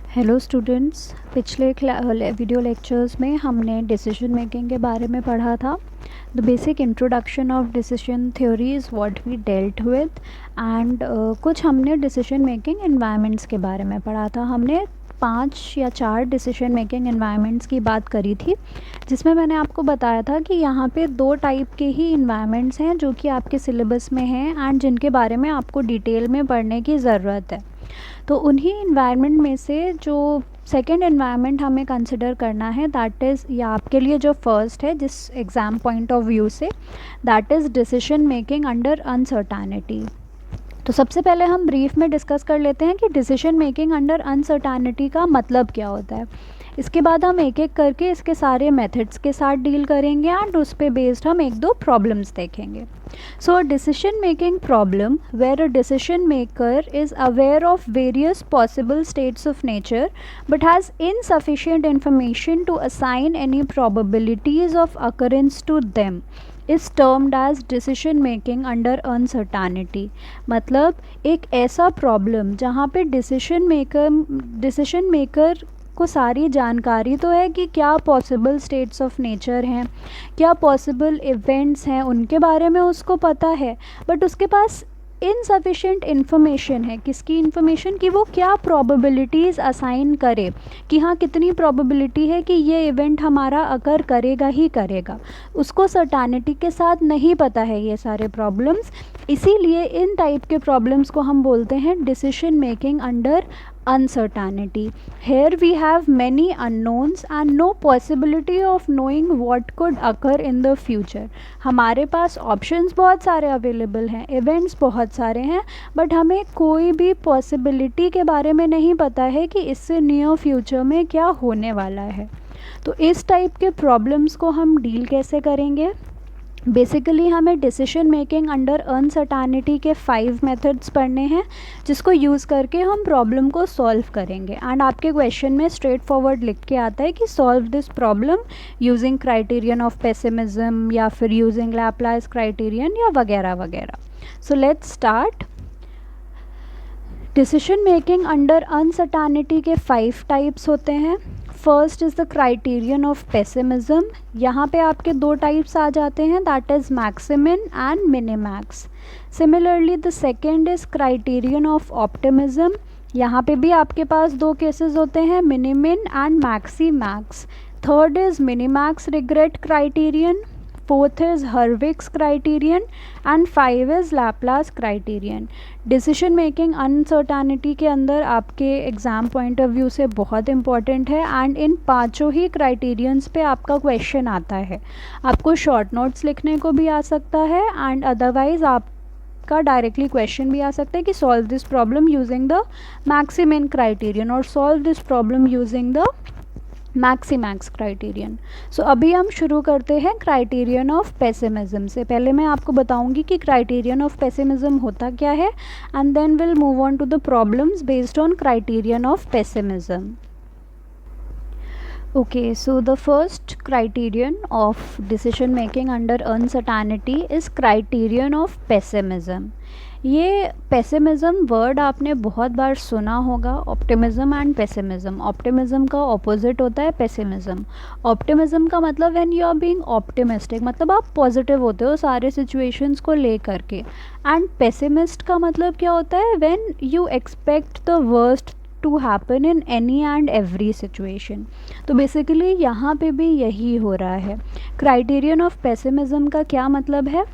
Hello students, पिछले video lectures में हमने डिसीजन मेकिंग के बारे में पढ़ा था। The basic introduction of decision theory is what we dealt with and कुछ हमने डिसीजन मेकिंग एनवायरनमेंट्स के बारे में पढ़ा था। हमने 5 या 4 डिसीजन मेकिंग एनवायरनमेंट्स की बात करी थी, जिसमें मैंने आपको बताया था कि यहाँ पे 2 टाइप के ही एनवायरनमेंट्स हैं जो कि आपके सिलेबस में हैं एंड जिनके बारे में आपको डिटेल में पढ़ने की ज़रूरत है। तो उन्हीं इन्वायरमेंट में से जो सेकेंड इन्वायरमेंट हमें कंसिडर करना है, दैट इज़, या आपके लिए जो फर्स्ट है जिस एग्ज़ाम पॉइंट ऑफ व्यू से, that is decision making under uncertainty. तो सबसे पहले हम ब्रीफ में डिस्कस कर लेते हैं कि डिसीजन मेकिंग अंडर अनसर्टेनिटी का मतलब क्या होता है। इसके बाद हम एक एक करके इसके सारे मेथड्स के साथ डील करेंगे एंड उस पे बेस्ड हम 1-2 प्रॉब्लम्स देखेंगे। So a decision making problem where a decision maker is aware of various possible states of nature but has insufficient information to assign any probabilities of occurrence to them is termed as decision making under uncertainty. मतलब एक ऐसा problem जहाँ पे decision maker को सारी जानकारी तो है कि क्या पॉसिबल स्टेट्स ऑफ नेचर हैं, क्या पॉसिबल इवेंट्स हैं, उनके बारे में उसको पता है, बट उसके पास इनसफिशिएंट इन्फॉर्मेशन है। किसकी इन्फॉर्मेशन? कि वो क्या प्रोबेबिलिटीज़ असाइन करे, कि हाँ कितनी प्रोबेबिलिटी है कि ये इवेंट हमारा अकर करेगा ही करेगा। उसको सर्टेनिटी के साथ नहीं पता है ये सारे प्रॉब्लम्स। इसीलिए इन टाइप के प्रॉब्लम्स को हम बोलते हैं decision making under uncertainty. Here we have many unknowns and no possibility of knowing what could occur in the future. हमारे पास ऑप्शंस बहुत सारे अवेलेबल हैं, इवेंट्स बहुत सारे हैं, बट हमें कोई भी पॉसिबिलिटी के बारे में नहीं पता है कि इससे नियर फ्यूचर में क्या होने वाला है। तो इस टाइप के प्रॉब्लम्स को हम डील कैसे करेंगे? बेसिकली हमें डिसीजन मेकिंग अंडर अनसर्टेनिटी के 5 मेथड्स पढ़ने हैं, जिसको यूज़ करके हम प्रॉब्लम को सॉल्व करेंगे। एंड आपके क्वेश्चन में स्ट्रेट फॉरवर्ड लिख के आता है कि solve this problem using criterion of pessimism या फिर यूजिंग लैप्लास क्राइटेरियन या वगैरह वगैरह। So let's start. Decision making under uncertainty के 5 टाइप्स होते हैं। First is the criterion of pessimism. यहाँ पे आपके 2 टाइप्स आ जाते हैं, that is maximin and minimax. Similarly the second is criterion of optimism. यहाँ पे भी आपके पास 2 केसेस होते हैं, मिनिमिन and maxi max. Third is minimax regret criterion. Fourth is Hurwicz criterion and 5 is Laplace criterion. Decision making uncertainty के अंदर आपके exam point of view से बहुत इंपॉर्टेंट है एंड इन 5 ही क्राइटेरियंस पे आपका क्वेश्चन आता है। आपको शॉर्ट नोट्स लिखने को भी आ सकता है एंड अदरवाइज़ आपका डायरेक्टली क्वेश्चन भी आ सकता है कि solve this problem using the maximin criterion और solve this problem using the maximax criterion. So अभी हम शुरू करते हैं क्राइटेरियन ऑफ पेसिमिज्म से। पहले मैं आपको बताऊंगी कि क्राइटेरियन ऑफ पेसिमिज्म होता क्या है and then will move on to the problems based on criterion of pessimism. Okay, so the first criterion of decision making under uncertainty is criterion of pessimism. ये पेसिमिज्म वर्ड आपने बहुत बार सुना होगा। Optimism and pessimism, optimism का opposite होता है pessimism. Optimism का मतलब when you are being optimistic, मतलब आप पॉजिटिव होते हो सारे सिचुएशंस को ले करके। एंड पेसिमिस्ट का मतलब क्या होता है? When you expect the worst to happen in any and every situation. तो बेसिकली यहाँ पे भी यही हो रहा है। क्राइटेरियन ऑफ पेसिमिज्म का क्या मतलब है?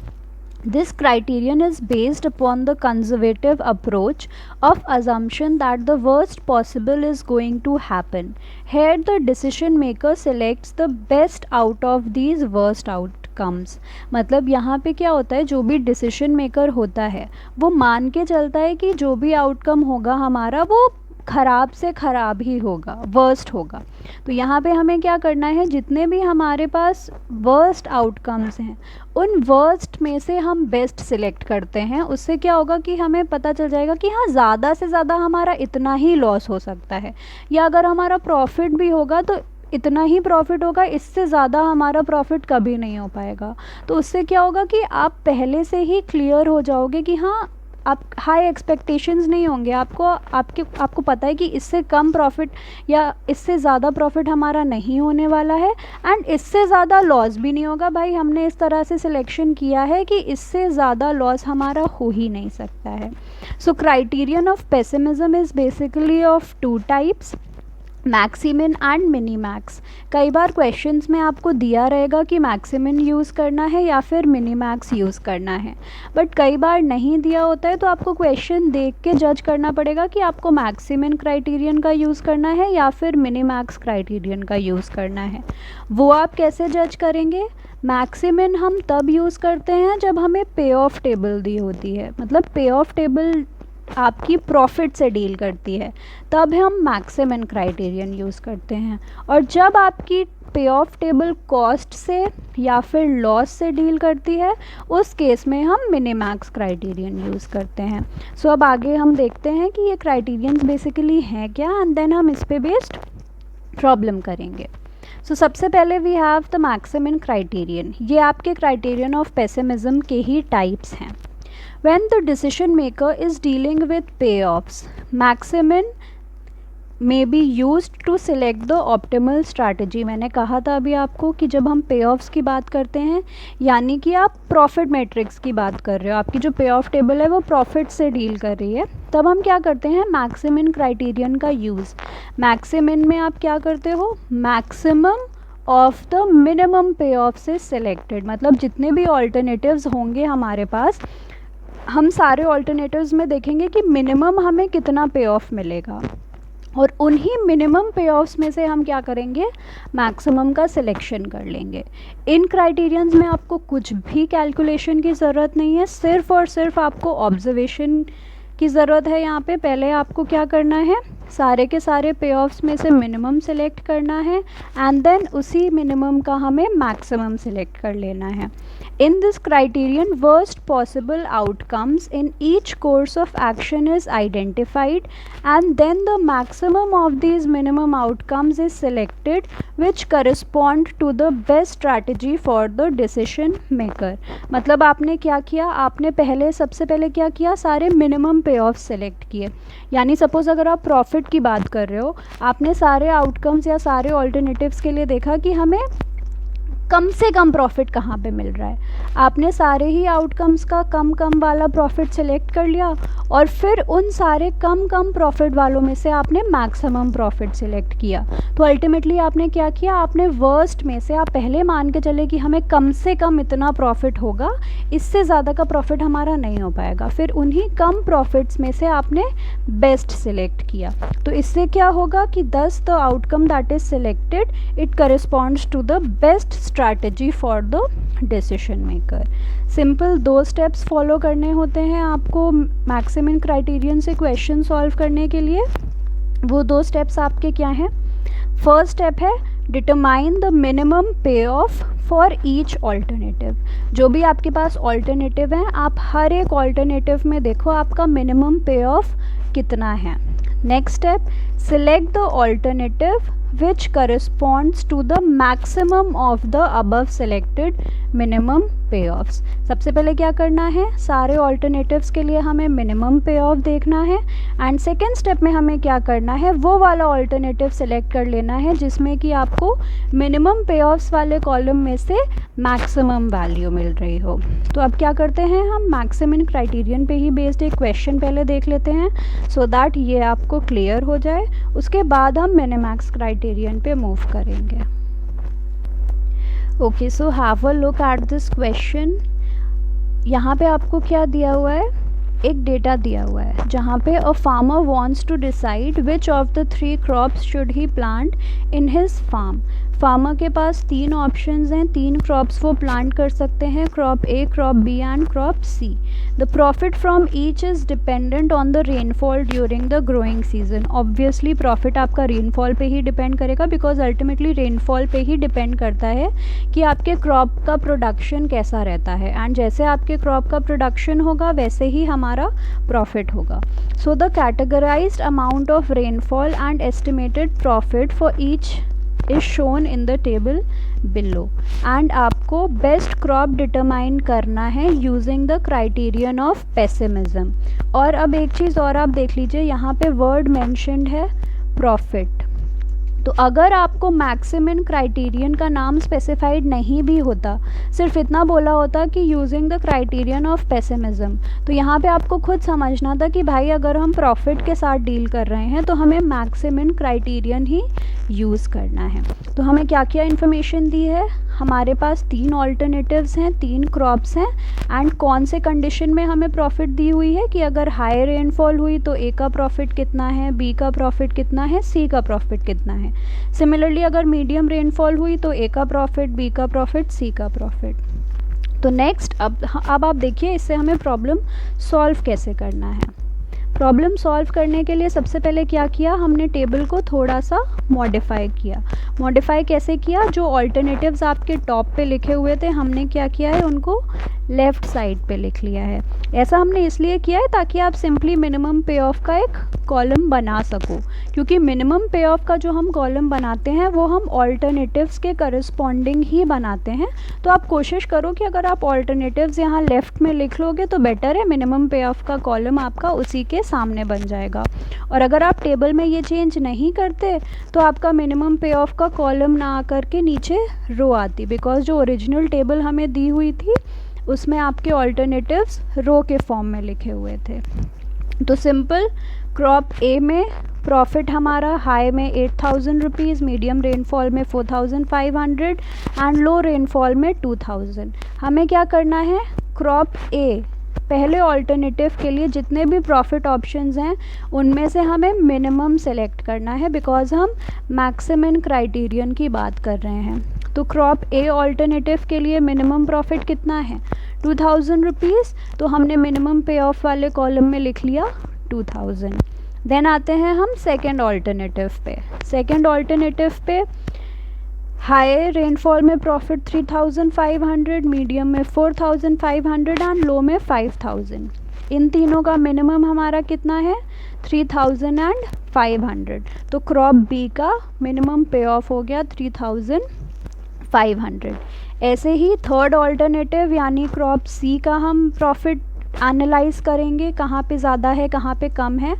This criterion is based upon the conservative approach of assumption that the worst possible is going to happen. Here the decision maker selects the best out of these worst outcomes. मतलब यहाँ पे क्या होता है, जो भी डिसीजन मेकर होता है वो मान के चलता है कि जो भी आउटकम होगा हमारा वो ख़राब से ख़राब ही होगा, वर्स्ट होगा। तो यहाँ पे हमें क्या करना है, जितने भी हमारे पास वर्स्ट आउटकम्स हैं उन वर्स्ट में से हम बेस्ट सिलेक्ट करते हैं। उससे क्या होगा कि हमें पता चल जाएगा कि हाँ ज़्यादा से ज़्यादा हमारा इतना ही लॉस हो सकता है, या अगर हमारा प्रॉफिट भी होगा तो इतना ही प्रॉफिट होगा, इससे ज़्यादा हमारा प्रॉफिट कभी नहीं हो पाएगा। तो उससे क्या होगा कि आप पहले से ही क्लियर हो जाओगे कि हाँ आप हाई एक्सपेक्टेशंस नहीं होंगे, आपको पता है कि इससे कम प्रॉफिट या इससे ज़्यादा प्रॉफिट हमारा नहीं होने वाला है, एंड इससे ज़्यादा लॉस भी नहीं होगा। भाई हमने इस तरह से सिलेक्शन किया है कि इससे ज़्यादा लॉस हमारा हो ही नहीं सकता है। So criterion of pessimism is basically of two types, maximin and minimax. कई बार क्वेश्चंस में आपको दिया रहेगा कि मैक्सिमिन यूज़ करना है या फिर मिनीमैक्स यूज़ करना है, बट कई बार नहीं दिया होता है, तो आपको क्वेश्चन देख के जज करना पड़ेगा कि आपको मैक्सिमिन क्राइटेरियन का यूज़ करना है या फिर मिनीमैक्स क्राइटेरियन का यूज़ करना है। वो आप कैसे जज करेंगे? मैक्सिमिन हम तब यूज़ करते हैं जब हमें पे ऑफ टेबल दी होती है, मतलब पे ऑफ टेबल आपकी प्रॉफिट से डील करती है, तब हम मैक्सिमम क्राइटेरियन यूज़ करते हैं। और जब आपकी पे ऑफ टेबल कॉस्ट से या फिर लॉस से डील करती है, उस केस में हम मिनीमैक्स क्राइटेरियन यूज़ करते हैं। सो अब आगे हम देखते हैं कि ये क्राइटेरियंस बेसिकली हैं क्या, एंड देन हम इस पे बेस्ड प्रॉब्लम करेंगे। सो सबसे पहले we have the maximum criterion. ये आपके क्राइटेरियन ऑफ पेसिमिज्म के ही टाइप्स हैं। When the decision maker is dealing with payoffs, maximin may be used to select the optimal strategy। मैंने कहा था अभी आपको कि जब हम पे ऑफ्स की बात करते हैं, यानी कि आप प्रॉफिट मैट्रिक्स की बात कर रहे हो, आपकी जो पे ऑफ टेबल है वो प्रॉफिट से डील कर रही है, तब हम क्या करते हैं? मैक्सिमिन क्राइटेरियन का यूज़। मैक्सिमिन में आप क्या करते हो? मैक्सिमम ऑफ द मिनिमम पे ऑफ से सिलेक्टेड, मतलब जितने भी ऑल्टरनेटिव्स होंगे हमारे पास, हम सारे ऑल्टरनेटिव्स में देखेंगे कि मिनिमम हमें कितना पे ऑफ मिलेगा, और उन्हीं मिनिमम पे ऑफ्स में से हम क्या करेंगे? मैक्सिमम का सिलेक्शन कर लेंगे। इन क्राइटेरियंस में आपको कुछ भी कैलकुलेशन की ज़रूरत नहीं है, सिर्फ और सिर्फ आपको ऑब्जर्वेशन की ज़रूरत है। यहाँ पे पहले आपको क्या करना है? सारे के सारे पे ऑफ्स में से मिनिमम सेलेक्ट करना है, एंड देन उसी मिनिमम का हमें मैक्सिमम सेलेक्ट कर लेना है। In this criterion, worst possible outcomes in each course of action is identified, and then the maximum of these minimum outcomes is selected, which correspond to the best strategy for the decision maker। मतलब आपने क्या किया? आपने सबसे पहले क्या किया? सारे मिनिमम पे ऑफ सेलेक्ट किए। यानी सपोज़ अगर आप प्रॉफिट की बात कर रहे हो, आपने सारे आउटकम्स या सारे ऑल्टरनेटिव्स के लिए देखा कि हमें कम से कम प्रॉफिट कहाँ पे मिल रहा है। आपने सारे ही आउटकम्स का कम कम वाला प्रॉफिट सेलेक्ट कर लिया, और फिर उन सारे कम कम प्रॉफिट वालों में से आपने मैक्सिमम प्रॉफिट सेलेक्ट किया। तो अल्टीमेटली आपने क्या किया? आपने वर्स्ट में से, आप पहले मान के चले कि हमें कम से कम इतना प्रॉफिट होगा, इससे ज़्यादा का प्रॉफिट हमारा नहीं हो पाएगा, फिर उन्हीं कम प्रॉफिट्स में से आपने बेस्ट सिलेक्ट किया। तो इससे क्या होगा कि thus the outcome that is selected it corresponds to the best strategy for the decision maker. Simple 2 steps follow करने होते हैं आपको मैक्सिमम क्राइटेरियन से क्वेश्चन सॉल्व करने के लिए। वो 2 स्टेप्स आपके क्या हैं? फर्स्ट स्टेप है determine the minimum payoff for each alternative. जो भी आपके पास ऑल्टरनेटिव हैं, आप हर एक ऑल्टरनेटिव में देखो आपका मिनिमम पे ऑफ कितना है। Next step, select the alternative which corresponds to the maximum of the above selected minimum payoffs। सबसे पहले क्या करना है? सारे alternatives के लिए हमें minimum payoff देखना है, एंड सेकेंड स्टेप में हमें क्या करना है? वो वाला alternative select कर लेना है जिसमें कि आपको minimum payoffs वाले कॉलम में से maximum value मिल रही हो। तो अब क्या करते हैं? हम maximum criterion पे ही बेस्ड एक क्वेश्चन पहले देख लेते हैं, सो दैट ये आपको क्लियर हो जाए। उसके बाद हम मिनिमैक्स क्राइटेरियन पे मूव करेंगे। Okay, so have a look at this question. यहाँ पे आपको क्या दिया हुआ है? एक डेटा दिया हुआ है जहाँ पे a farmer wants to decide which of the 3 crops should he plant in his farm. Farmer के पास 3 ऑप्शंस हैं, 3 क्रॉप्स वो प्लांट कर सकते हैं, crop A, crop B and crop C. The profit from each is dependent on the rainfall during the growing season. Obviously profit आपका rainfall पे ही डिपेंड करेगा, बिकॉज अल्टीमेटली रेनफॉल पे ही डिपेंड करता है कि आपके क्रॉप का प्रोडक्शन कैसा रहता है, एंड जैसे आपके क्रॉप का प्रोडक्शन होगा वैसे ही हमारा प्रॉफिट होगा। So the categorised amount of rainfall and estimated profit for each is shown in the table below and आपको बेस्ट क्रॉप डिटरमाइन करना है using the criterion of pessimism. और अब एक चीज़ और आप देख लीजिए, यहाँ पे वर्ड मेंशन्ड है प्रॉफिट। तो अगर आपको मैक्सिमम क्राइटेरियन का नाम स्पेसिफाइड नहीं भी होता, सिर्फ इतना बोला होता कि using the criterion of pessimism, तो यहाँ पे आपको खुद समझना था कि भाई अगर हम प्रॉफिट के साथ डील कर रहे हैं तो हमें मैक्सिमम क्राइटेरियन ही यूज़ करना है। तो हमें क्या क्या इन्फॉर्मेशन दी है, हमारे पास 3 ऑल्टरनेटिव्स हैं, 3 क्रॉप्स हैं एंड कौन से कंडीशन में हमें प्रॉफिट दी हुई है कि अगर हाई रेनफॉल हुई तो ए का प्रॉफिट कितना है, बी का प्रॉफिट कितना है, सी का प्रॉफिट कितना है। सिमिलरली अगर मीडियम रेनफॉल हुई तो ए का प्रॉफिट, बी का प्रॉफिट, सी का प्रॉफिट। तो नेक्स्ट अब आप देखिए इससे हमें प्रॉब्लम सॉल्व कैसे करना है। प्रॉब्लम सॉल्व करने के लिए सबसे पहले क्या किया, हमने टेबल को थोड़ा सा मॉडिफाई किया। मॉडिफाई कैसे किया, जो ऑल्टरनेटिव्स आपके टॉप पे लिखे हुए थे हमने क्या किया है, उनको लेफ़्ट साइड पे लिख लिया है। ऐसा हमने इसलिए किया है ताकि आप सिंपली मिनिमम पे ऑफ का एक कॉलम बना सको, क्योंकि मिनिमम पे ऑफ का जो हम कॉलम बनाते हैं वो हम ऑल्टरनेटिव्स के करस्पॉन्डिंग ही बनाते हैं। तो आप कोशिश करो कि अगर आप ऑल्टरनेटिव्स यहाँ लेफ़्ट में लिख लोगे तो बेटर है, मिनिमम पे ऑफ का कॉलम आपका उसी के सामने बन जाएगा। और अगर आप टेबल में ये चेंज नहीं करते तो आपका मिनिमम पे ऑफ का कॉलम ना आकर के नीचे रो आती, बिकॉज जो ओरिजिनल टेबल हमें दी हुई थी उसमें आपके ऑल्टरनेटिव्स रो के फॉर्म में लिखे हुए थे। तो सिंपल, क्रॉप ए में प्रॉफिट हमारा हाई में 8,000 रुपीज़, मीडियम रेनफॉल में 4,500 एंड लो रेनफॉल में 2,000। हमें क्या करना है, क्रॉप ए पहले ऑल्टरनेटिव के लिए जितने भी प्रॉफिट ऑप्शंस हैं उनमें से हमें मिनिमम सेलेक्ट करना है, बिकॉज हम मैक्सिमम क्राइटेरियन की बात कर रहे हैं। तो क्रॉप ए ऑल्टरनेटिव के लिए मिनिमम प्रॉफिट कितना है, 2,000 रुपीज़। तो हमने मिनिमम पे ऑफ वाले कॉलम में लिख लिया 2,000। देन आते हैं हम सेकेंड ऑल्टरनेटिव पे। सेकेंड ऑल्टरनेटिव पे हाई रेनफॉल में प्रॉफिट 3,500, मीडियम में 4,500 एंड लो में 5,000। इन तीनों का मिनिमम हमारा कितना है, 3,500। तो क्रॉप बी का मिनिमम पे ऑफ हो गया 3,500। ऐसे ही थर्ड ऑल्टरनेटिव यानी क्रॉप सी का हम प्रॉफिट एनालाइज करेंगे, कहाँ पे ज़्यादा है कहाँ पे कम है।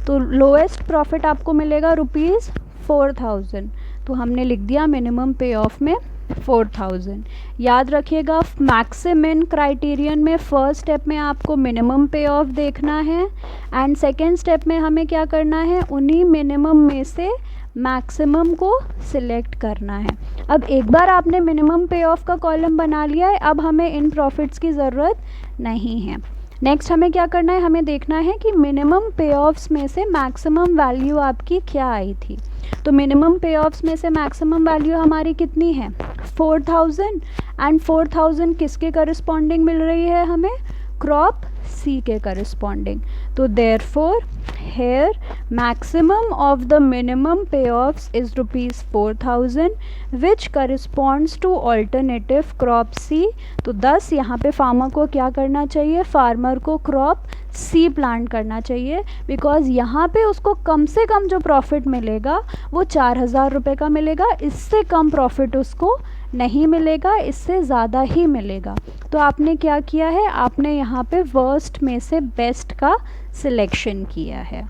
तो लोएस्ट प्रॉफिट आपको मिलेगा ₹4,000, तो हमने लिख दिया मिनिमम पे ऑफ में 4,000। याद रखिएगा मैक्सिमम क्राइटेरियन में फर्स्ट स्टेप में आपको मिनिमम पे ऑफ देखना है एंड सेकेंड स्टेप में हमें क्या करना है, उन्हीं मिनिमम में से मैक्सिमम को सिलेक्ट करना है। अब एक बार आपने मिनिमम पे ऑफ का कॉलम बना लिया है, अब हमें इन प्रॉफिट्स की ज़रूरत नहीं है। नेक्स्ट हमें क्या करना है, हमें देखना है कि मिनिमम पे ऑफ्स में से मैक्सिमम वैल्यू आपकी क्या आई थी। तो मिनिमम पे ऑफ्स में से मैक्सिमम वैल्यू हमारी कितनी है, 4,000 एंड 4,000 किसके करस्पॉन्डिंग मिल रही है हमें, क्रॉप सी के करस्पॉन्डिंग। तो therefore here maximum of the minimum payoffs is ₹4,000 which corresponds to alternative crop C। तो 10 यहाँ पे फार्मर को क्या करना चाहिए, फार्मर को क्रॉप सी प्लांट करना चाहिए, बिकॉज यहाँ पे उसको कम से कम जो प्रॉफिट मिलेगा वो 4,000 रुपये का मिलेगा। इससे कम प्रॉफिट उसको नहीं मिलेगा, इससे ज़्यादा ही मिलेगा। तो आपने क्या किया है, आपने यहाँ पे वर्स्ट में से बेस्ट का सिलेक्शन किया है।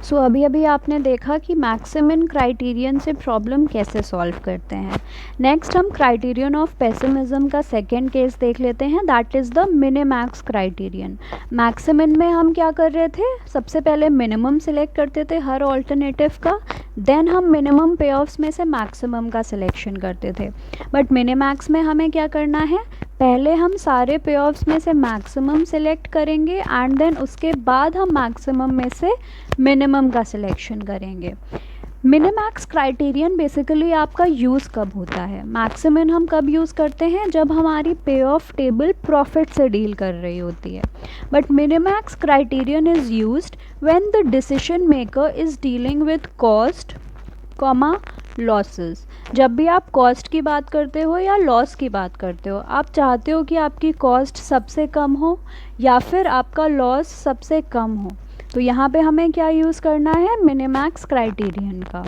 सो अभी आपने देखा कि मैक्सिमम क्राइटेरियन से प्रॉब्लम कैसे सॉल्व करते हैं। नेक्स्ट हम क्राइटेरियन ऑफ पेसिमिज्म का सेकेंड केस देख लेते हैं, that is the minimax criterion. Maximum में हम क्या कर रहे थे, सबसे पहले मिनिमम सिलेक्ट करते थे हर ऑल्टरनेटिव का, देन हम मिनिमम पे ऑफ्स में से मैक्सिमम का सिलेक्शन करते थे। बट मिनिमैक्स में हमें क्या करना है, पहले हम सारे पे ऑफ्स में से मैक्सिमम सिलेक्ट करेंगे एंड देन उसके बाद हम मैक्सिमम में से मिनिमम का सिलेक्शन करेंगे। मिनिमैक्स क्राइटेरियन बेसिकली आपका यूज़ कब होता है, मैक्सिमम हम कब यूज़ करते हैं, जब हमारी पे ऑफ टेबल प्रॉफिट से डील कर रही होती है। But minimax criterion is used when the decision maker is dealing with cost comma losses. जब भी आप कॉस्ट की बात करते हो या लॉस की बात करते हो, आप चाहते हो कि आपकी कॉस्ट सबसे कम हो या फिर आपका लॉस सबसे कम हो। तो यहाँ पे हमें क्या यूज़ करना है, मिनिमैक्स क्राइटेरियन का।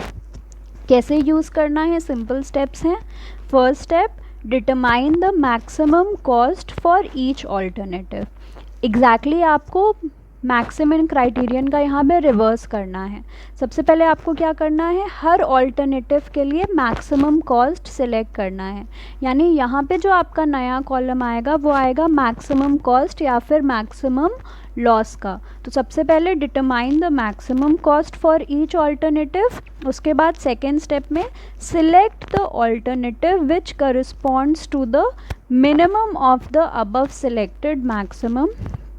कैसे यूज़ करना है, सिंपल स्टेप्स हैं। First step, determine the maximum cost for each alternative. Exactly आपको मैक्सिमम क्राइटेरियन का यहाँ पे रिवर्स करना है। सबसे पहले आपको क्या करना है, हर ऑल्टरनेटिव के लिए मैक्सिमम कॉस्ट सिलेक्ट करना है। यानी यहाँ पे जो आपका नया कॉलम आएगा वो आएगा मैक्सिमम कॉस्ट या फिर मैक्सिमम लॉस का। तो सबसे पहले determine the maximum cost for each alternative. उसके बाद सेकेंड स्टेप में select the alternative which corresponds to the minimum of the above selected maximum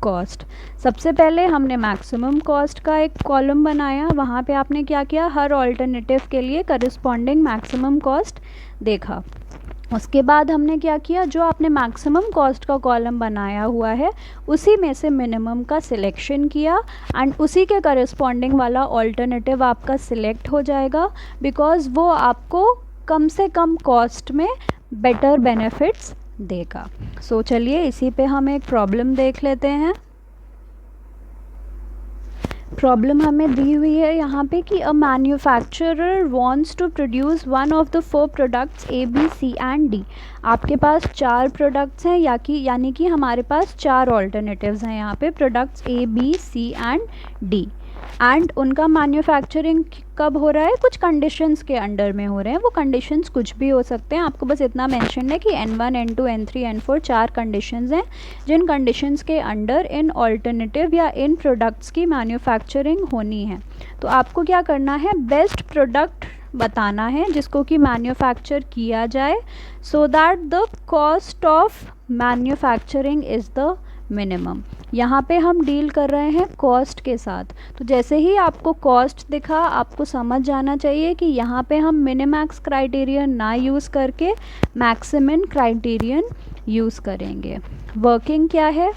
cost. सबसे पहले हमने मैक्सिमम कॉस्ट का एक कॉलम बनाया, वहाँ पे आपने क्या किया, हर ऑल्टरनेटिव के लिए करस्पॉन्डिंग मैक्सिमम कॉस्ट देखा। उसके बाद हमने क्या किया, जो आपने मैक्सिमम कॉस्ट का कॉलम बनाया हुआ है उसी में से मिनिमम का सिलेक्शन किया एंड उसी के करस्पॉन्डिंग वाला ऑल्टरनेटिव आपका सिलेक्ट हो जाएगा, बिकॉज़ वो आपको कम से कम कॉस्ट में बेटर बेनिफिट्स देगा। सो चलिए इसी पे हम एक प्रॉब्लम देख लेते हैं। प्रॉब्लम हमें दी हुई है यहाँ पे कि a manufacturer wants to produce one of the 4 products A B C and D. आपके पास 4 प्रोडक्ट्स हैं यानी कि हमारे पास 4 ऑल्टरनेटिव्स हैं यहाँ पे, products A B C and D. And उनका मैन्युफैक्चरिंग कब हो रहा है, कुछ कंडीशंस के अंडर में हो रहे हैं। वो कंडीशंस कुछ भी हो सकते हैं, आपको बस इतना मेंशन है कि N1 N2 N3 N4 4 conditions हैं, जिन कंडीशंस के अंडर इन ऑल्टरनेटिव या इन प्रोडक्ट्स की मैन्युफैक्चरिंग होनी है। तो आपको क्या करना है, बेस्ट प्रोडक्ट बताना है जिसको कि मैन्युफैक्चर किया जाए, so that the cost of manufacturing is the minimum. यहाँ पे हम डील कर रहे हैं कॉस्ट के साथ, तो जैसे ही आपको कॉस्ट दिखा आपको समझ जाना चाहिए कि यहाँ पे हम मिनिमैक्स क्राइटेरियन ना यूज़ करके मैक्सिमम क्राइटेरियन यूज़ करेंगे। वर्किंग क्या है,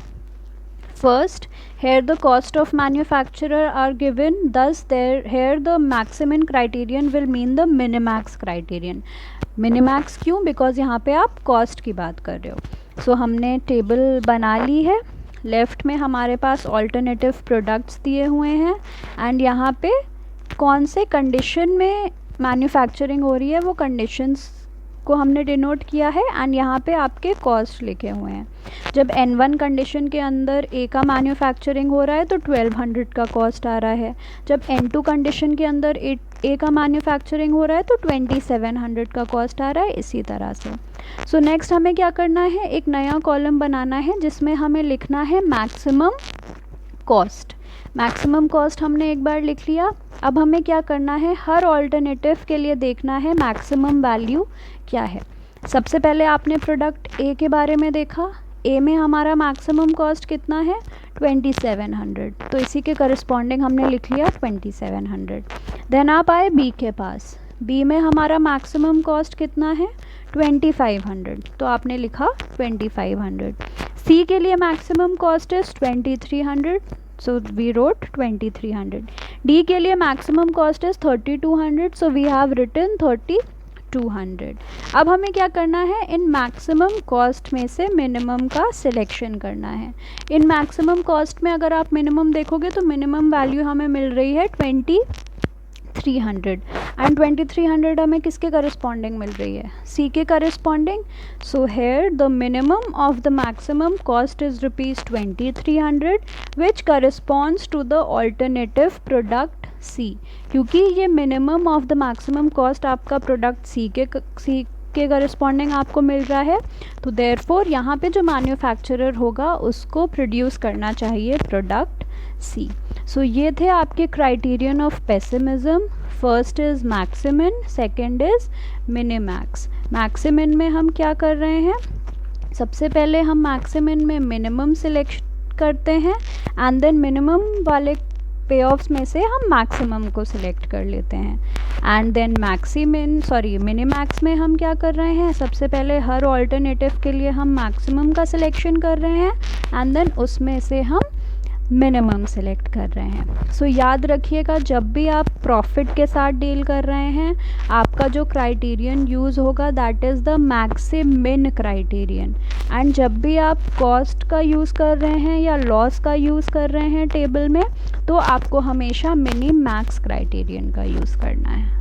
first, here the cost of manufacturer are given, thus here the maximum criterion will mean the minimax criterion। Minimax क्यों, बिकॉज यहाँ पे आप कॉस्ट की बात कर रहे हो। सो हमने टेबल बना ली है, लेफ़्ट में हमारे पास ऑल्टरनेटिव प्रोडक्ट्स दिए हुए हैं एंड यहाँ पे कौन से कंडीशन में मैन्युफैक्चरिंग हो रही है वो कंडीशंस को हमने डिनोट किया है एंड यहाँ पे आपके कॉस्ट लिखे हुए हैं। जब N1 कंडीशन के अंदर ए का मैन्युफैक्चरिंग हो रहा है तो 1200 का कॉस्ट आ रहा है। जब N2 कंडीशन के अंदर ए का मैन्युफैक्चरिंग हो रहा है तो 2700 का कॉस्ट आ रहा है, इसी तरह से। सो नेक्स्ट हमें क्या करना है, एक नया कॉलम बनाना है जिसमें हमें लिखना है मैक्सिमम कॉस्ट। मैक्सिमम कॉस्ट हमने एक बार लिख लिया। अब हमें क्या करना है, हर ऑल्टरनेटिव के लिए देखना है मैक्सिमम वैल्यू क्या है। सबसे पहले आपने प्रोडक्ट ए के बारे में देखा, ए में हमारा मैक्सिमम कॉस्ट कितना है, 2700, तो इसी के करस्पॉन्डिंग हमने लिख लिया 2700। देन आप आए बी के पास, बी में हमारा मैक्सिमम कॉस्ट कितना है, 2500, तो आपने लिखा 2500। सी के लिए maximum cost is 2300, so we wrote 2300। D के लिए maximum cost is 3200, so we have written 3200। अब हमें क्या करना है, इन मैक्सिमम कॉस्ट में से मिनिमम का सिलेक्शन करना है। इन मैक्सिमम कॉस्ट में अगर आप मिनिमम देखोगे तो मिनिमम वैल्यू हमें मिल रही है 2300 एंड 2300 हमें किसके करस्पॉन्डिंग मिल रही है, सी के corresponding. So here the minimum of the maximum cost is ₹2300 which corresponds to the alternative product C. क्योंकि ये minimum of the maximum cost आपका प्रोडक्ट सी के करस्पॉन्डिंग आपको मिल रहा है, तो देयरफॉर यहाँ पे जो मैन्युफैक्चरर होगा उसको प्रोड्यूस करना चाहिए प्रोडक्ट सी। सो ये थे आपके criterion of pessimism. First is maximum, second is minimax. Maximum में हम क्या कर रहे हैं, सबसे पहले हम मैक्सिमम में मिनिमम सिलेक्ट करते हैं एंड देन मिनिमम वाले पे ऑफ्स में से हम मैक्सिमम को सिलेक्ट कर लेते हैं एंड देन मिनिमैक्स में हम क्या कर रहे हैं, सबसे पहले हर ऑल्टरनेटिव के लिए हम मैक्सिमम का सिलेक्शन कर रहे हैं एंड देन उसमें से हम मिनिमम सेलेक्ट कर रहे हैं। सो याद रखिएगा, जब भी आप प्रॉफिट के साथ डील कर रहे हैं, आपका जो क्राइटेरियन यूज़ होगा that is the maximin criterion. And जब भी आप कॉस्ट का यूज़ कर रहे हैं या लॉस का यूज़ कर रहे हैं टेबल में, तो आपको हमेशा मिनी मैक्स क्राइटेरियन का यूज़ करना है।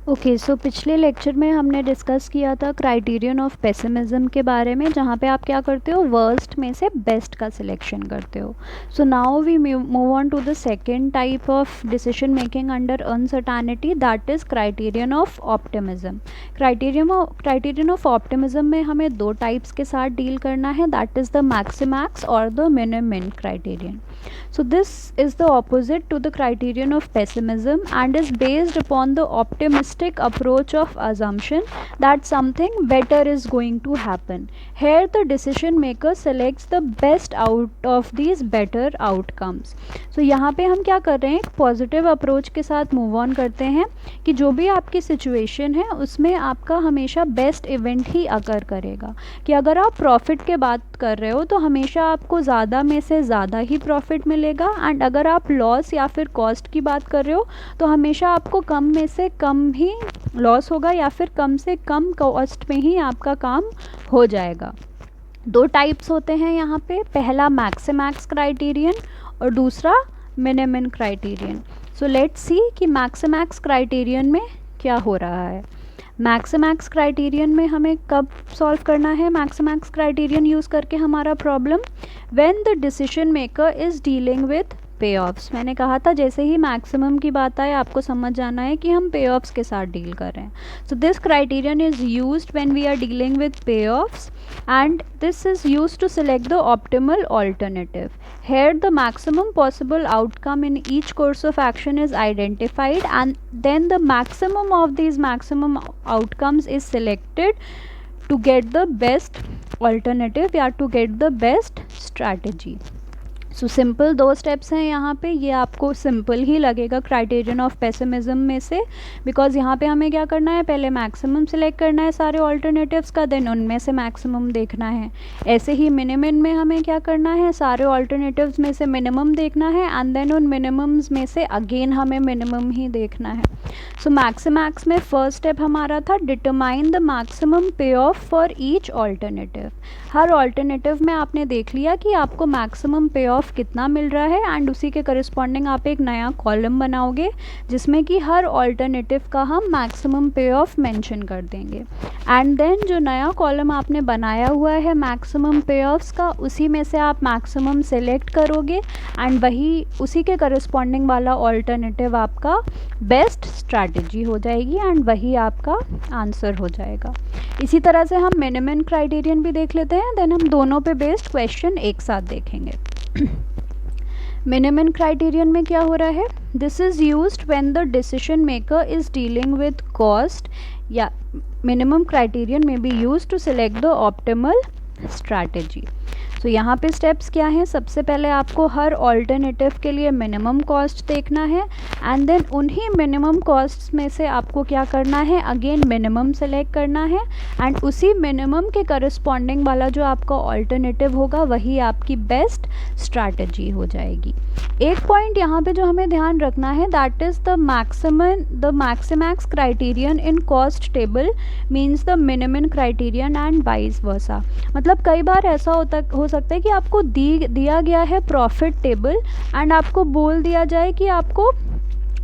ओके, सो पिछले लेक्चर में हमने डिस्कस किया था क्राइटेरियन ऑफ पेसिमिज्म के बारे में, जहाँ पे आप क्या करते हो, वर्स्ट में से बेस्ट का सिलेक्शन करते हो। So now we move on to the second type of decision making under uncertainty, that is criterion of optimism. Criterion of optimism में हमें दो टाइप्स के साथ डील करना है, दैट इज़ द मैक्सिमैक्स और the minimin criterion. So this is the opposite to the criterion of pessimism and is based upon the optimistic approach of assumption that something better is going to happen. Here the decision maker selects the best out of these better outcomes. So यहाँ पे हम क्या कर रहे हैं, एक positive approach के साथ मूव ऑन करते हैं कि जो भी आपकी सिचुएशन है उसमें आपका हमेशा बेस्ट इवेंट ही अकर करेगा। कि अगर आप प्रॉफिट के बात कर रहे हो तो हमेशा आपको ज़्यादा में से ज़्यादा ही प्रॉफिट मिलेगा, एंड अगर आप लॉस या फिर कॉस्ट की बात कर रहे हो तो हमेशा आपको कम में से कम ही लॉस होगा या फिर कम से कम कॉस्ट में ही आपका काम हो जाएगा। दो टाइप्स होते हैं यहाँ पे, पहला मैक्सिमैक्स क्राइटेरियन और दूसरा मिनिमिन क्राइटेरियन। सो लेट्स सी कि मैक्सिमैक्स क्राइटेरियन में क्या हो रहा है। मैक्सिमैक्स क्राइटेरियन में हमें कब सॉल्व करना है मैक्सिमैक्स क्राइटेरियन यूज़ करके हमारा problem, when the decision maker is dealing with पे ऑफ्स। मैंने कहा था जैसे ही मैक्सिमम की बात आए आपको समझ जाना है कि हम पे ऑफ्स के साथ डील कर रहे हैं। So this criterion is used when we are dealing with payoffs and this is used to select the optimal alternative. Here the maximum possible outcome in each course of action is identified and then the maximum of these maximum outcomes is selected to get the best alternative या to get the best strategy. So simple दो steps हैं यहाँ पे, ये आपको simple ही लगेगा criterion of pessimism में से, बिकॉज यहाँ पे हमें क्या करना है, पहले मैक्सिमम सेलेक्ट करना है सारे ऑल्टरनेटिव्स का, देन उनमें से मैक्सिमम देखना है। ऐसे ही मिनिमम में हमें क्या करना है, सारे ऑल्टरनेटिव्स में से मिनिमम देखना है एंड देन उन मिनिमम्स में से अगेन हमें मिनिमम ही देखना है। सो मैक्सिमैक्स में फर्स्ट स्टेप हमारा था डिटरमाइन द मैक्सिमम पे of for each alternative. Her alternative में आपने देख लिया कि आपको मैक्सिमम पे ऑफ कितना मिल रहा है एंड उसी के करस्पॉन्डिंग आप एक नया कॉलम बनाओगे जिसमें कि हर ऑल्टरनेटिव का हम मैक्सिमम पे ऑफ मेंशन कर देंगे। एंड देन जो नया कॉलम आपने बनाया हुआ है मैक्सिमम पे ऑफ्स का, उसी में से आप मैक्सिमम सेलेक्ट करोगे एंड वही उसी के करस्पॉन्डिंग वाला ऑल्टरनेटिव आपका बेस्ट स्ट्रैटेजी हो जाएगी एंड वही आपका आंसर हो जाएगा। इसी तरह से हम मिनिमम क्राइटेरियन भी देख लेते हैं, देन हम दोनों पे बेस्ड क्वेश्चन एक साथ देखेंगे। मिनिमम क्राइटेरियन में क्या हो रहा है, this is used when the decision maker is dealing with cost, या मिनिमम क्राइटेरियन में be used to select the optimal strategy. तो यहाँ पे स्टेप्स क्या हैं, सबसे पहले आपको हर ऑल्टरनेटिव के लिए मिनिमम कॉस्ट देखना है एंड देन उन्हीं मिनिमम कॉस्ट में से आपको क्या करना है, अगेन मिनिमम सेलेक्ट करना है एंड उसी मिनिमम के करस्पॉन्डिंग वाला जो आपका ऑल्टरनेटिव होगा वही आपकी बेस्ट स्ट्रैटेजी हो जाएगी। एक पॉइंट यहाँ पे जो हमें ध्यान रखना है, that is the मैक्सिमैक्स criterion in cost table means the minimum criterion and vice versa. मतलब कई बार ऐसा हो सकता है कि आपको दिया गया है प्रॉफिट टेबल एंड आपको बोल दिया जाए कि आपको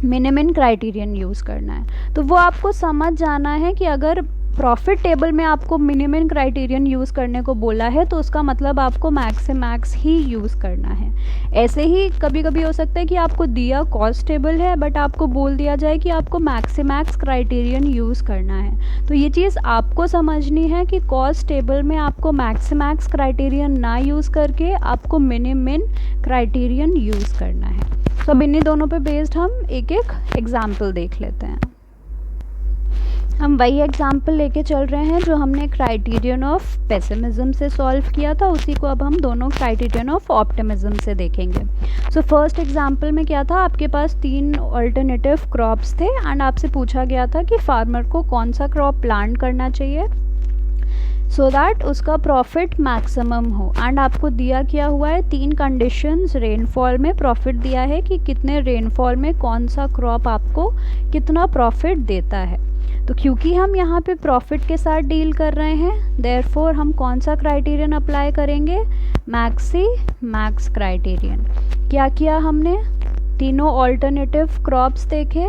मिनिमम क्राइटेरियन यूज़ करना है, तो वो आपको समझ जाना है कि अगर प्रॉफिट टेबल में आपको मिनिमम क्राइटेरियन यूज़ करने को बोला है तो उसका मतलब आपको मैक्सिमैक्स ही यूज़ करना है। ऐसे ही कभी कभी हो सकता है कि आपको दिया कॉस्ट टेबल है बट आपको बोल दिया जाए कि आपको मैक्सिमैक्स क्राइटेरियन यूज़ करना है, तो ये चीज़ आपको समझनी है कि कॉस्ट टेबल में आपको मैक्सिमैक्स क्राइटेरियन ना यूज़ करके आपको मिनिमम क्राइटेरियन यूज़ करना है। तो अब इन्हीं दोनों पे बेस्ड हम एक एक एग्जाम्पल देख लेते हैं। हम वही एग्जाम्पल लेके चल रहे हैं जो हमने क्राइटेरियन ऑफ पेसिमिज्म से सॉल्व किया था, उसी को अब हम दोनों क्राइटेरियन ऑफ ऑप्टिमिज्म से देखेंगे। सो फर्स्ट एग्जाम्पल में क्या था, आपके पास 3 अल्टरनेटिव क्रॉप्स थे एंड आपसे पूछा गया था कि फार्मर को कौन सा क्रॉप प्लांट करना चाहिए। सो दैट उसका प्रॉफिट मैक्सिमम हो। एंड आपको दिया क्या हुआ है 3 कंडीशंस रेनफॉल में, प्रॉफिट दिया है कि कितने रेनफॉल में कौन सा क्रॉप आपको कितना प्रॉफिट देता है। तो क्योंकि हम यहाँ पे प्रॉफिट के साथ डील कर रहे हैं, देयरफॉर हम कौन सा क्राइटेरियन अप्लाई करेंगे, मैक्सी मैक्स क्राइटेरियन। क्या किया हमने, तीनों ऑल्टरनेटिव क्रॉप्स देखे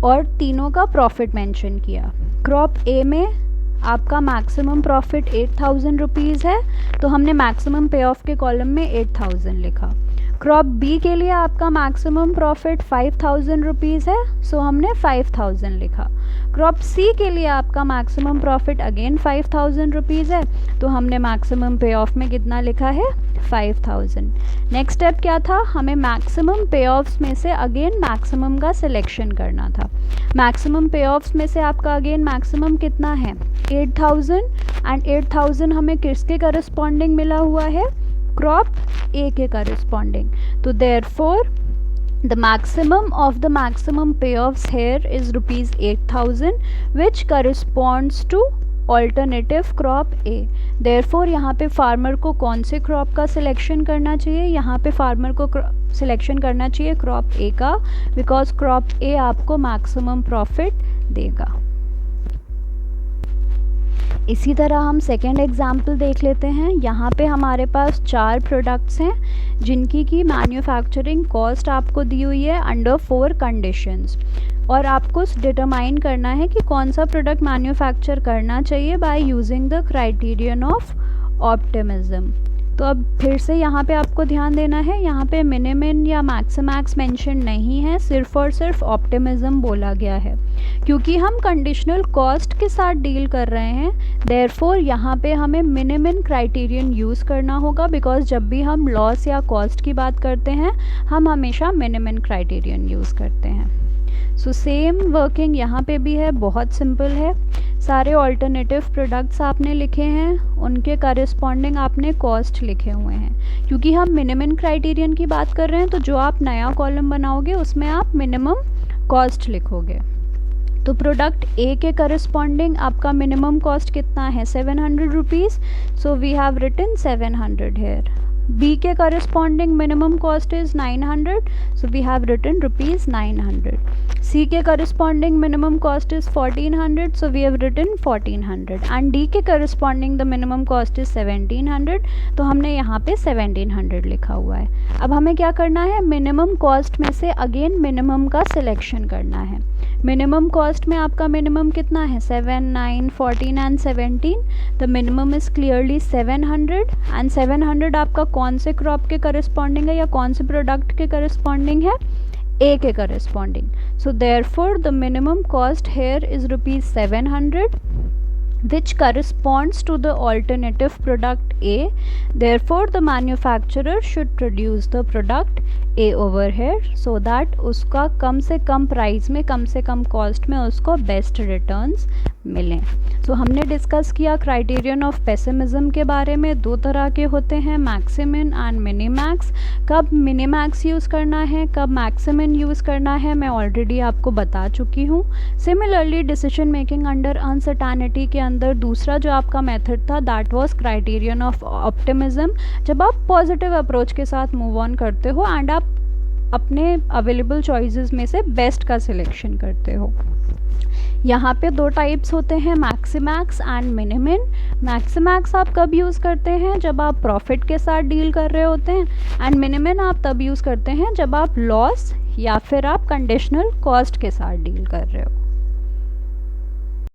और तीनों का प्रॉफिट मेंशन किया। क्रॉप ए में आपका मैक्सिमम प्रॉफिट 8,000 रुपीज़ है, तो हमने मैक्सिमम पे ऑफ के कॉलम में 8,000 लिखा। क्रॉप बी के लिए आपका मैक्सिमम प्रॉफिट 5,000 रुपीज़ है, सो हमने 5,000 लिखा। क्रॉप सी के लिए आपका मैक्सिमम प्रॉफिट अगेन 5,000 रुपीज़ है, तो हमने मैक्सिमम पे ऑफ में कितना लिखा है, 5,000। नेक्स्ट स्टेप क्या था, हमें मैक्सिमम पे ऑफ्स में से अगेन मैक्सिमम का सिलेक्शन करना था। मैक्सिमम पे ऑफ्स में से आपका अगेन मैक्सिमम कितना है, 8,000, एंड 8,000 हमें किसके करस्पॉन्डिंग मिला हुआ है, क्रॉप ए के करस्पॉन्डिंग। तो therefore the maximum of the maximum payoffs here is rupees 8,000 which corresponds to alternative crop A। therefore यहाँ पे फार्मर को कौन से क्रॉप का सिलेक्शन करना चाहिए, यहाँ पे फार्मर को सिलेक्शन करना चाहिए क्रॉप ए का, बिकॉज क्रॉप ए आपको मैक्सिमम प्रॉफिट देगा। इसी तरह हम सेकेंड एग्जाम्पल देख लेते हैं। यहाँ पे हमारे पास 4 प्रोडक्ट्स हैं जिनकी की मैन्युफैक्चरिंग कॉस्ट आपको दी हुई है अंडर 4 कंडीशंस, और आपको डिटरमाइन करना है कि कौन सा प्रोडक्ट मैन्युफैक्चर करना चाहिए by using the criterion of optimism. तो अब फिर से यहाँ पे आपको ध्यान देना है, यहाँ पे मिनिमम या मैक्सिमैक्स मेंशन नहीं है, सिर्फ और सिर्फ ऑप्टिमिज्म बोला गया है। क्योंकि हम कंडीशनल कॉस्ट के साथ डील कर रहे हैं, देयरफॉर यहाँ पे हमें मिनिमम क्राइटेरियन यूज़ करना होगा, बिकॉज जब भी हम लॉस या कॉस्ट की बात करते हैं हम हमेशा मिनिमम क्राइटेरियन यूज़ करते हैं। सो सेम वर्किंग यहाँ पे भी है, बहुत सिंपल है। सारे ऑल्टरनेटिव प्रोडक्ट्स आपने लिखे हैं, उनके करस्पॉन्डिंग आपने कॉस्ट लिखे हुए हैं। क्योंकि हम मिनिमम क्राइटेरियन की बात कर रहे हैं, तो जो आप नया कॉलम बनाओगे उसमें आप मिनिमम कॉस्ट लिखोगे। तो प्रोडक्ट ए के करस्पॉन्डिंग आपका मिनिमम कॉस्ट कितना है, 700 rupees, so we have written 700 here. B के corresponding minimum cost is 900, so we have written rupees 900। C के corresponding minimum cost is 1400, so we have written 1400, and D के corresponding the minimum cost is 1700, तो हमने यहाँ पे 1700 लिखा हुआ है। अब हमें क्या करना है, मिनिमम कॉस्ट में से अगेन मिनिमम का सिलेक्शन करना है। मिनिमम कॉस्ट में आपका मिनिमम कितना है, 7, 9, 14 and 17। The minimum is clearly 700, and 700 आपका कौन से क्रॉप के करस्पॉन्डिंग है या कौन से प्रोडक्ट के करस्पॉन्डिंग है, ए के corresponding. So therefore the minimum cost here is rupees 700 which corresponds to the alternative product A. Therefore the manufacturer should produce the product A over here so that उसका कम से कम price में, कम से कम cost में उसको best returns मिलें। सो हमने discuss किया criterion of pessimism के बारे में। 2 तरह के होते हैं, मैक्सिमम एंड मिनिमैक्स। कब मिनिमैक्स यूज़ करना है, कब मैक्सिमम यूज़ करना है, मैं ऑलरेडी आपको बता चुकी हूँ। Similarly decision making under uncertainty के अंदर दूसरा जो आपका मेथड था, that was criterion of optimism. जब आप पॉजिटिव अप्रोच के साथ मूव ऑन करते हो एंड आप अपने अवेलेबल चॉइसेस में से बेस्ट का सिलेक्शन करते हो। यहाँ पे 2 टाइप्स होते हैं, मैक्सिमैक्स एंड मिनिमम। मैक्सिमैक्स आप कब यूज़ करते हैं, जब आप प्रॉफिट के साथ डील कर रहे होते हैं, एंड मिनिमम आप तब यूज़ करते हैं जब आप लॉस या फिर आप कंडीशनल कॉस्ट के साथ डील कर रहे हो।